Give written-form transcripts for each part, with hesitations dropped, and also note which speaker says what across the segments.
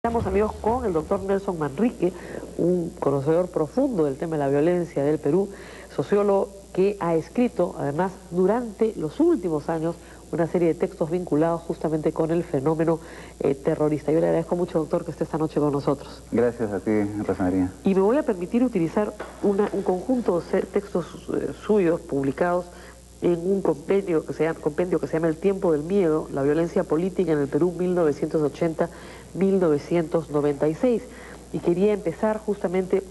Speaker 1: Estamos amigos con el doctor Nelson Manrique, un conocedor profundo del tema de la violencia del Perú, sociólogo que ha escrito, además, durante los últimos años, una serie de textos vinculados justamente con el fenómeno terrorista. Yo le agradezco mucho, doctor, que esté esta noche con nosotros.
Speaker 2: Gracias a ti, Rosa María.
Speaker 1: Y me voy a permitir utilizar un conjunto de textos suyos publicados en un compendio que se llama El tiempo del miedo, la violencia política en el Perú 1980-1996. Y quería empezar justamente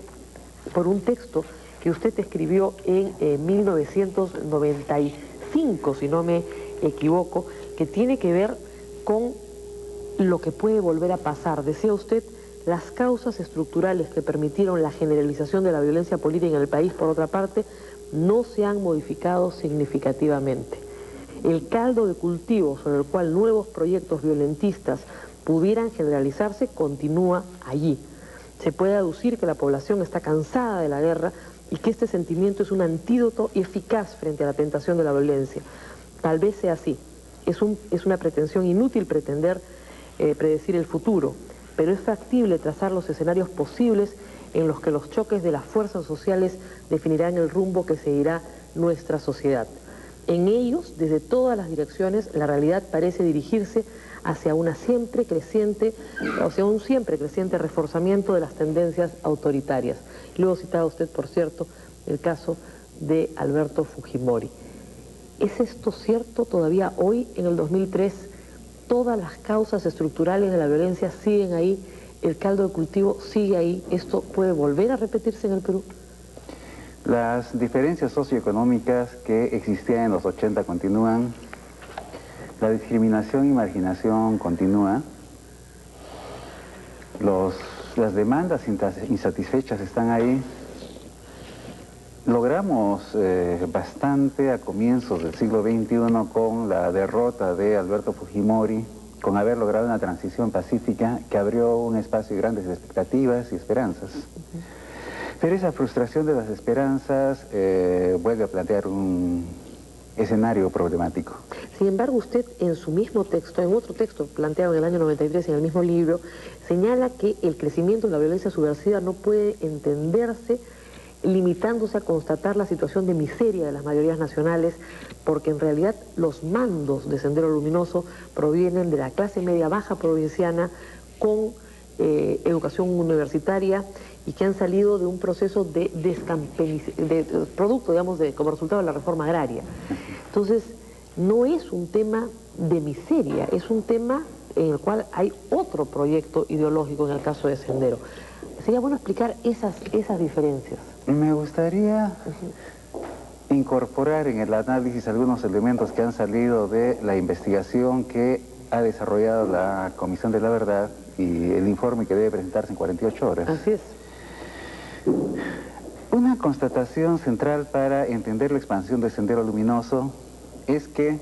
Speaker 1: por un texto que usted escribió en 1995, si no me equivoco, que tiene que ver con lo que puede volver a pasar. Decía usted: las causas estructurales que permitieron la generalización de la violencia política en el país, por otra parte, no se han modificado significativamente. El caldo de cultivo sobre el cual nuevos proyectos violentistas pudieran generalizarse continúa allí. Se puede aducir que la población está cansada de la guerra y que este sentimiento es un antídoto eficaz frente a la tentación de la violencia. Tal vez sea así. Es una pretensión inútil pretender predecir el futuro, pero es factible trazar los escenarios posibles en los que los choques de las fuerzas sociales definirán el rumbo que seguirá nuestra sociedad. En ellos, desde todas las direcciones, la realidad parece dirigirse hacia un siempre creciente reforzamiento de las tendencias autoritarias. Luego citaba usted, por cierto, el caso de Alberto Fujimori. ¿Es esto cierto todavía hoy, en el 2003? Todas las causas estructurales de la violencia siguen ahí, el caldo de cultivo sigue ahí. ¿Esto puede volver a repetirse en el Perú?
Speaker 2: Las diferencias socioeconómicas que existían en los 80 continúan, la discriminación y marginación continúa, las demandas insatisfechas están ahí. Logramos bastante a comienzos del siglo XXI con la derrota de Alberto Fujimori, con haber logrado una transición pacífica que abrió un espacio de grandes expectativas y esperanzas. Pero esa frustración de las esperanzas vuelve a plantear un escenario problemático.
Speaker 1: Sin embargo, usted en su mismo texto, en otro texto planteado en el año 93 en el mismo libro, señala que el crecimiento de la violencia subversiva no puede entenderse limitándose a constatar la situación de miseria de las mayorías nacionales, porque en realidad los mandos de Sendero Luminoso provienen de la clase media baja provinciana con educación universitaria y que han salido de un proceso producto, digamos, como resultado de la reforma agraria. Entonces, no es un tema de miseria, es un tema en el cual hay otro proyecto ideológico en el caso de Sendero. Sería bueno explicar esas diferencias.
Speaker 2: Me gustaría incorporar en el análisis algunos elementos que han salido de la investigación que ha desarrollado la Comisión de la Verdad y el informe que debe presentarse en 48 horas.
Speaker 1: Así es.
Speaker 2: Una constatación central para entender la expansión de Sendero Luminoso es que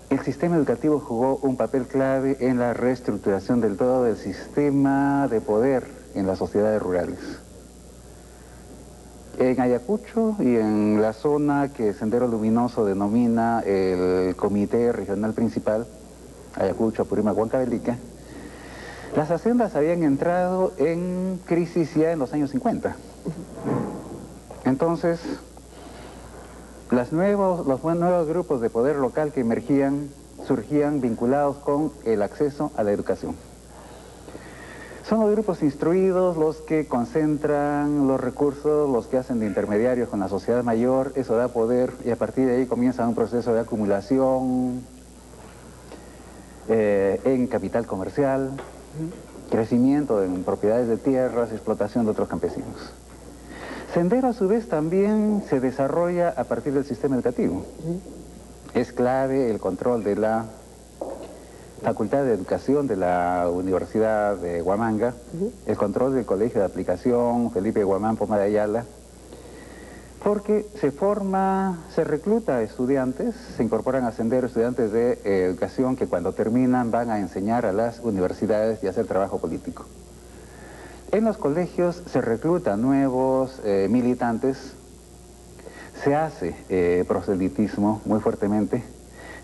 Speaker 2: el sistema educativo jugó un papel clave en la reestructuración del todo del sistema de poder en las sociedades rurales. En Ayacucho y en la zona que Sendero Luminoso denomina el Comité Regional Principal, Ayacucho, Apurímac, Huancavelica, las haciendas habían entrado en crisis ya en los años 50. Entonces, los nuevos grupos de poder local que emergían surgían vinculados con el acceso a la educación. Son los grupos instruidos los que concentran los recursos, los que hacen de intermediarios con la sociedad mayor. Eso da poder y a partir de ahí comienza un proceso de acumulación en capital comercial, crecimiento en propiedades de tierras, explotación de otros campesinos. Sendero a su vez también se desarrolla a partir del sistema educativo. Es clave el control de la Facultad de Educación de la Universidad de Huamanga, el control del Colegio de Aplicación Felipe Guamán Poma de Ayala, porque se recluta a estudiantes, se incorporan a Sendero estudiantes de educación que cuando terminan van a enseñar a las universidades y hacer trabajo político. En los colegios se reclutan nuevos militantes, se hace proselitismo muy fuertemente,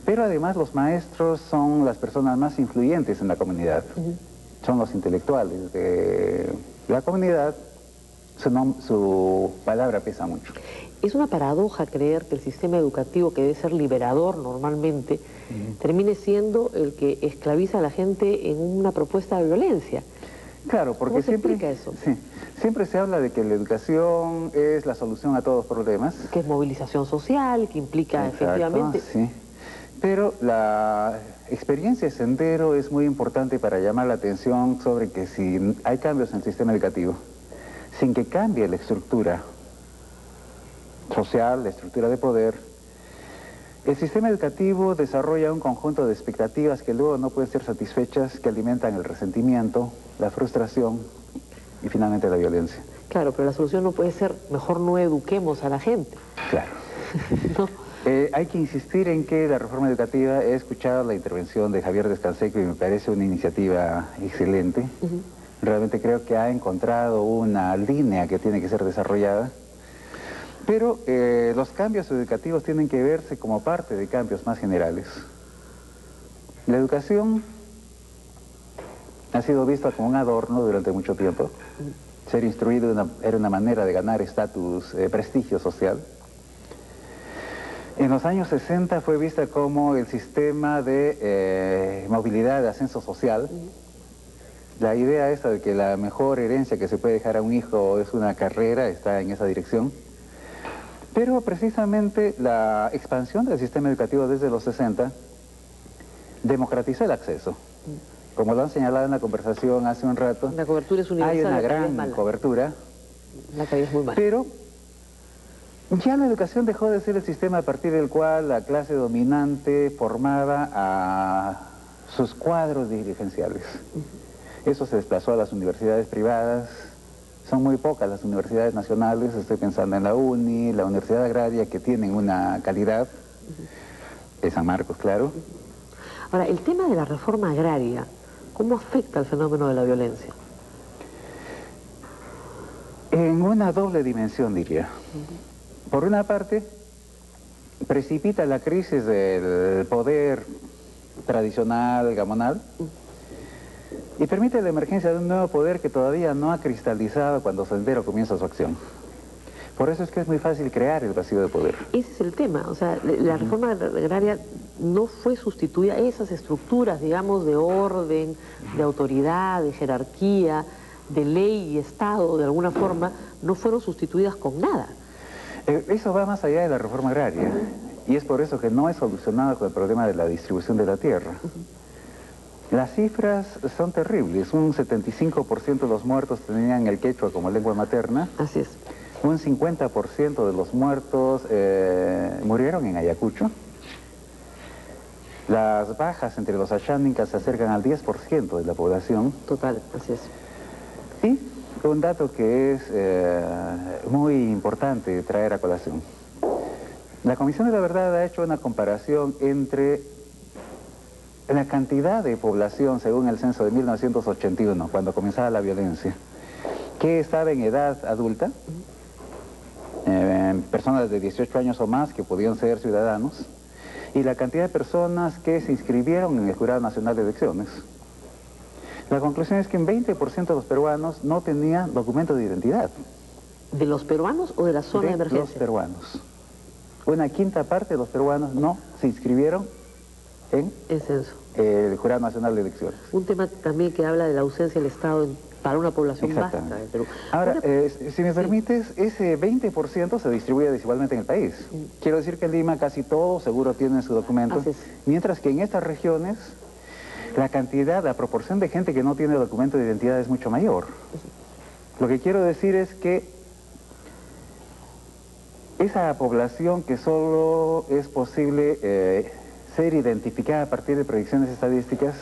Speaker 2: pero además los maestros son las personas más influyentes en la comunidad. son los intelectuales de la comunidad, su palabra pesa mucho.
Speaker 1: Es una paradoja creer que el sistema educativo, que debe ser liberador normalmente, termine siendo el que esclaviza a la gente en una propuesta de violencia.
Speaker 2: Claro, porque
Speaker 1: ¿Cómo se explica eso?
Speaker 2: Sí, siempre se habla de que la educación es la solución a todos los problemas.
Speaker 1: Que es movilización social, que implica efectivamente...
Speaker 2: Sí. Pero la experiencia de Sendero es muy importante para llamar la atención sobre que si hay cambios en el sistema educativo, sin que cambie la estructura social, la estructura de poder, el sistema educativo desarrolla un conjunto de expectativas que luego no pueden ser satisfechas, que alimentan el resentimiento, la frustración y finalmente la violencia.
Speaker 1: Claro, pero la solución no puede ser, mejor no eduquemos a la gente.
Speaker 2: Claro.
Speaker 1: ¿No?
Speaker 2: Hay que insistir en que la reforma educativa, he escuchado la intervención de Javier Descanseco y me parece una iniciativa excelente. Realmente creo que ha encontrado una línea que tiene que ser desarrollada. Pero los cambios educativos tienen que verse como parte de cambios más generales. La educación ha sido vista como un adorno durante mucho tiempo. Ser instruido era una manera de ganar estatus, prestigio social. En los años 60 fue vista como el sistema de movilidad, de ascenso social. La idea esta de que la mejor herencia que se puede dejar a un hijo es una carrera está en esa dirección. Pero precisamente la expansión del sistema educativo desde los 60 democratizó el acceso. Como lo han señalado en la conversación hace un rato,
Speaker 1: la cobertura es universal,
Speaker 2: hay una gran cobertura,
Speaker 1: la calidad es muy mala.
Speaker 2: Pero ya la educación dejó de ser el sistema a partir del cual la clase dominante formaba a sus cuadros dirigenciales. Eso se desplazó a las universidades privadas. Son muy pocas las universidades nacionales, estoy pensando en la UNI, la Universidad Agraria, que tienen una calidad, de San Marcos, claro.
Speaker 1: Ahora, el tema de la reforma agraria, ¿cómo afecta al fenómeno de la violencia?
Speaker 2: En una doble dimensión, diría. Por una parte, precipita la crisis del poder tradicional, gamonal, y permite la emergencia de un nuevo poder que todavía no ha cristalizado cuando Sendero comienza su acción. Por eso es que es muy fácil crear el vacío de poder.
Speaker 1: Ese es el tema, o sea, la reforma agraria no fue sustituida, esas estructuras, digamos, de orden, de autoridad, de jerarquía, de ley y Estado, de alguna forma, no fueron sustituidas con nada.
Speaker 2: Eso va más allá de la reforma agraria, y es por eso que no es solucionado con el problema de la distribución de la tierra. Las cifras son terribles. Un 75% de los muertos tenían el quechua como lengua materna.
Speaker 1: Así es.
Speaker 2: Un 50% de los muertos murieron en Ayacucho. Las bajas entre los achánicas se acercan al 10% de la población.
Speaker 1: Total, así es.
Speaker 2: Y un dato que es muy importante traer a colación. La Comisión de la Verdad ha hecho una comparación entre la cantidad de población, según el censo de 1981, cuando comenzaba la violencia, que estaba en edad adulta, personas de 18 años o más que podían ser ciudadanos, y la cantidad de personas que se inscribieron en el Jurado Nacional de Elecciones. La conclusión es que un 20% de los peruanos no tenían documento de identidad.
Speaker 1: ¿De los peruanos o de la zona de emergencia?
Speaker 2: De los peruanos. Una quinta parte de los peruanos no se inscribieron en
Speaker 1: el censo.
Speaker 2: El Jurado Nacional de Elecciones.
Speaker 1: Un tema también que habla de la ausencia del Estado para una población vasta de Perú.
Speaker 2: Ahora, si me permites, ese 20% se distribuye desigualmente en el país. Quiero decir que en Lima casi todos seguro tienen su documento, mientras que en estas regiones la cantidad, la proporción de gente que no tiene documento de identidad es mucho mayor. Lo que quiero decir es que esa población que solo es posible ser identificada a partir de predicciones estadísticas,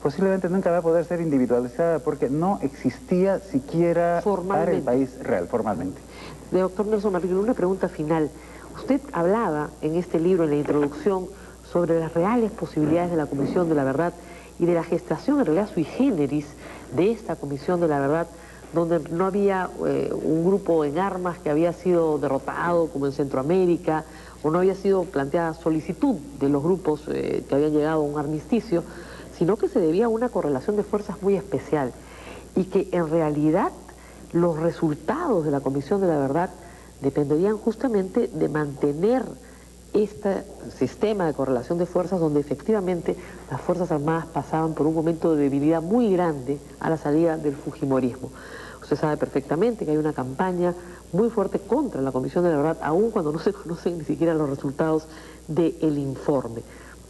Speaker 2: posiblemente nunca va a poder ser individualizada porque no existía siquiera para el país real, formalmente.
Speaker 1: Doctor Nelson Martín, una pregunta final. Usted hablaba en este libro, en la introducción, sobre las reales posibilidades de la Comisión de la Verdad y de la gestación, en realidad sui generis, de esta Comisión de la Verdad, donde no había un grupo en armas que había sido derrotado, como en Centroamérica, o no había sido planteada solicitud de los grupos que habían llegado a un armisticio, sino que se debía a una correlación de fuerzas muy especial y que en realidad los resultados de la Comisión de la Verdad dependerían justamente de mantener este sistema de correlación de fuerzas donde efectivamente las Fuerzas Armadas pasaban por un momento de debilidad muy grande a la salida del fujimorismo. Usted sabe perfectamente que hay una campaña muy fuerte contra la Comisión de la Verdad, aun cuando no se conocen ni siquiera los resultados del informe.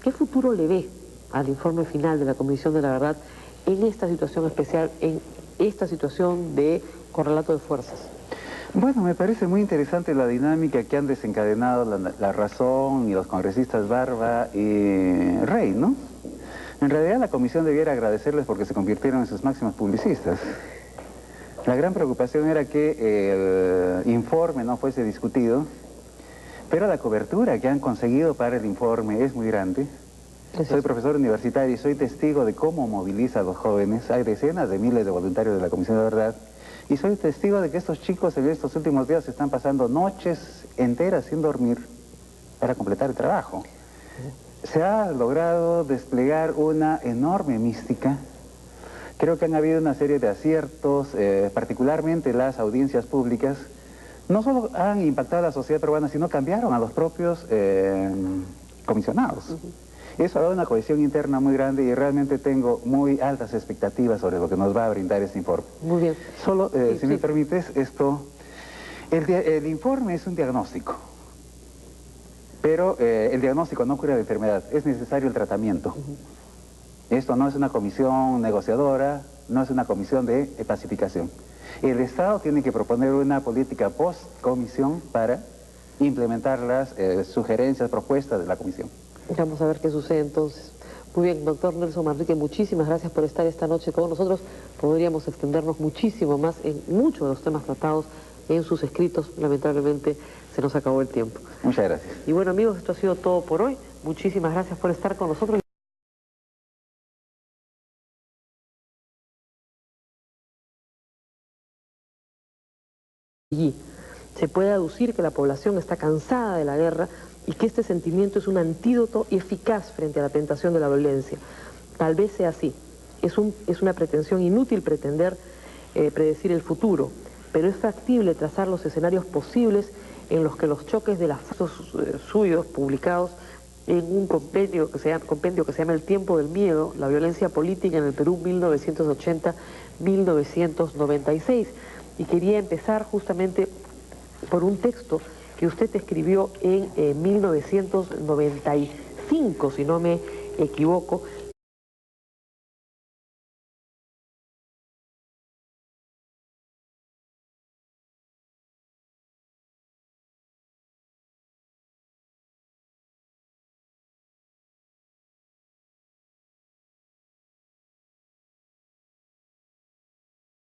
Speaker 1: ¿Qué futuro le ve al informe final de la Comisión de la Verdad en esta situación especial, en esta situación de correlato de fuerzas?
Speaker 2: Bueno, me parece muy interesante la dinámica que han desencadenado la Razón y los congresistas Barba y Rey, ¿no? En realidad la comisión debiera agradecerles porque se convirtieron en sus máximos publicistas. La gran preocupación era que el informe no fuese discutido, pero la cobertura que han conseguido para el informe es muy grande. Soy profesor universitario y soy testigo de cómo moviliza a los jóvenes. Hay decenas de miles de voluntarios de la Comisión de Verdad. Y soy testigo de que estos chicos en estos últimos días están pasando noches enteras sin dormir para completar el trabajo. Se ha logrado desplegar una enorme mística. Creo que han habido una serie de aciertos, particularmente las audiencias públicas. No solo han impactado a la sociedad peruana, sino cambiaron a los propios comisionados. Eso ha dado una cohesión interna muy grande y realmente tengo muy altas expectativas sobre lo que nos va a brindar este informe.
Speaker 1: Muy bien.
Speaker 2: Solo, si me permites, el informe es un diagnóstico, pero el diagnóstico no cura la enfermedad, es necesario el tratamiento. Esto no es una comisión negociadora, no es una comisión de pacificación. El Estado tiene que proponer una política post-comisión para implementar las sugerencias, propuestas de la comisión.
Speaker 1: Vamos a ver qué sucede entonces. Muy bien, doctor Nelson Manrique, muchísimas gracias por estar esta noche con nosotros. Podríamos extendernos muchísimo más en muchos de los temas tratados en sus escritos. Lamentablemente se nos acabó el tiempo.
Speaker 2: Muchas gracias.
Speaker 1: Y bueno, amigos, esto ha sido todo por hoy. Muchísimas gracias por estar con nosotros. Allí se puede aducir que la población está cansada de la guerra y que este sentimiento es un antídoto eficaz frente a la tentación de la violencia. Tal vez sea así. Es una pretensión inútil pretender predecir el futuro, pero es factible trazar los escenarios posibles en los que los choques de las fuerzas suyos publicados en un compendio que se llama El tiempo del miedo, la violencia política en el Perú 1980-1996. Y quería empezar justamente por un texto que usted escribió en 1995, si no me equivoco.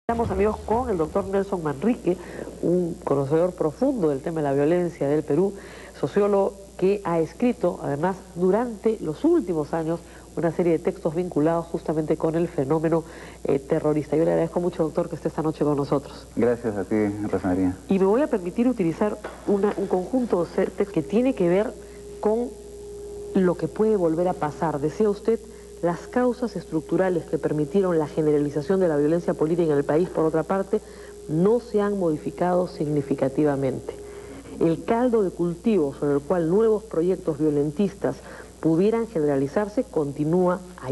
Speaker 1: Estamos, amigos, con el doctor Nelson Manrique, un conocedor profundo del tema de la violencia del Perú, sociólogo que ha escrito, además, durante los últimos años, una serie de textos vinculados justamente con el fenómeno terrorista. Yo le agradezco mucho, doctor, que esté esta noche con nosotros.
Speaker 2: Gracias a ti, Rosa María.
Speaker 1: Y me voy a permitir utilizar un conjunto de textos que tiene que ver con lo que puede volver a pasar. Decía usted, las causas estructurales que permitieron la generalización de la violencia política en el país, por otra parte, no se han modificado significativamente. El caldo de cultivo sobre el cual nuevos proyectos violentistas pudieran generalizarse continúa ahí.